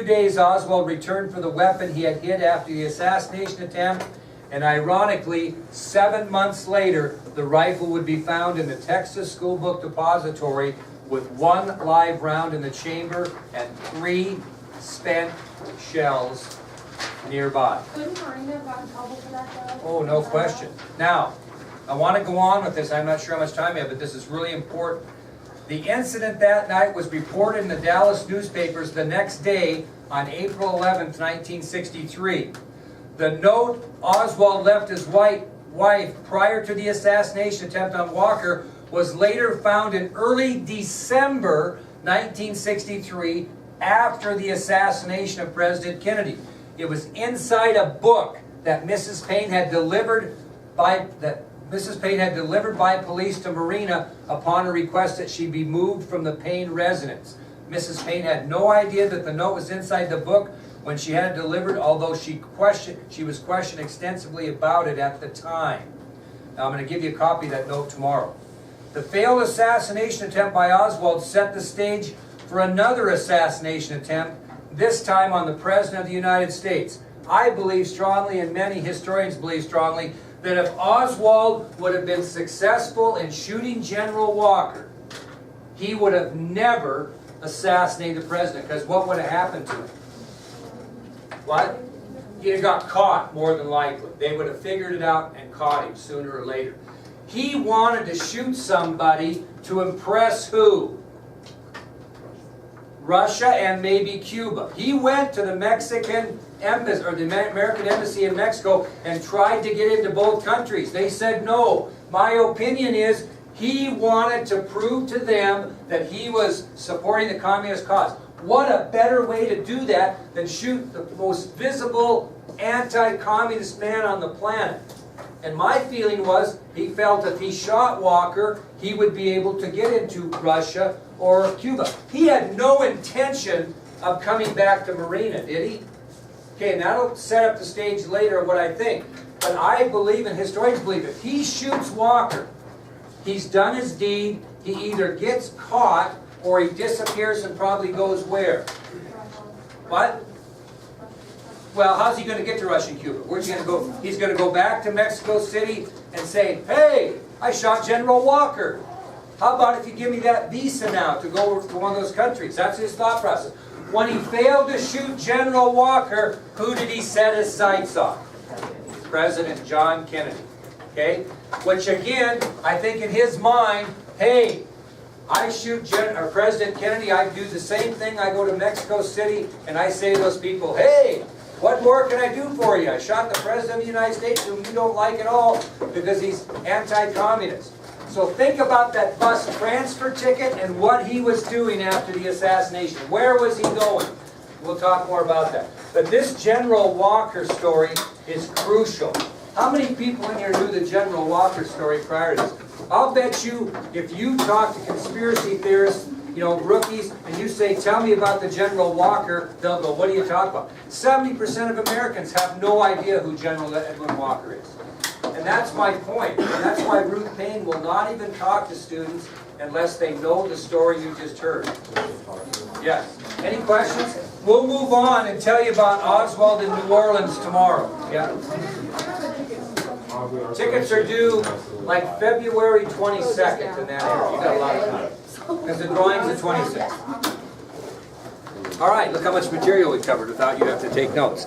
2 days, Oswald returned for the weapon he had hid after the assassination attempt, and ironically, 7 months later, the rifle would be found in the Texas School Book Depository with 1 live round in the chamber and 3 spent shells nearby. Couldn't Marina have gotten trouble for that though? Oh, no question. Now, I want to go on with this. I'm not sure how much time I have, but this is really important. The incident that night was reported in the Dallas newspapers the next day on April 11th, 1963. The note Oswald left his wife prior to the assassination attempt on Walker was later found in early December 1963 after the assassination of President Kennedy. It was inside a book that Mrs. Payne had delivered by police to Marina upon a request that she be moved from the Payne residence. Mrs. Payne had no idea that the note was inside the book when she had it delivered, although she was questioned extensively about it at the time. Now I'm going to give you a copy of that note tomorrow. The failed assassination attempt by Oswald set the stage for another assassination attempt, this time on the President of the United States. I believe strongly, and many historians believe strongly, that if Oswald would have been successful in shooting General Walker, he would have never assassinated the president, because what would have happened to him? What? He'd have got caught, more than likely. They would have figured it out and caught him sooner or later. He wanted to shoot somebody to impress who? Russia and maybe Cuba. He went to the Mexican embassy, or the American embassy in Mexico, and tried to get into both countries. They said no. My opinion is he wanted to prove to them that he was supporting the communist cause. What a better way to do that than shoot the most visible anti-communist man on the planet. And my feeling was, he felt if he shot Walker, he would be able to get into Russia or Cuba. He had no intention of coming back to Marina, did he? Okay, and that'll set up the stage later of what I think. But I believe, and historians believe, if he shoots Walker, he's done his deed. He either gets caught or he disappears and probably goes where? What? Well, how's he going to get to Russia and Cuba? Where's he going to go? He's going to go back to Mexico City and say, hey, I shot General Walker. How about if you give me that visa now to go to one of those countries? That's his thought process. When he failed to shoot General Walker, who did he set his sights on? President John Kennedy. Okay? Which again, I think in his mind, hey, I shoot President Kennedy, I do the same thing. I go to Mexico City and I say to those people, hey, what more can I do for you? I shot the President of the United States, whom you don't like at all because he's anti-communist. So think about that bus transfer ticket and what he was doing after the assassination. Where was he going? We'll talk more about that. But this General Walker story is crucial. How many people in here knew the General Walker story prior to this? I'll bet you, if you talk to conspiracy theorists, rookies, and you say, tell me about the General Walker, they'll go, what are you talking about? 70% of Americans have no idea who General Edwin Walker is. And that's my point. And that's why Ruth Payne will not even talk to students unless they know the story you just heard. Yes. Any questions? We'll move on and tell you about Oswald in New Orleans tomorrow. Yeah. Tickets are due like February 22nd in that area. You got a lot of time. Because the drawing's the 26th. All right, look how much material we covered without you have to take notes.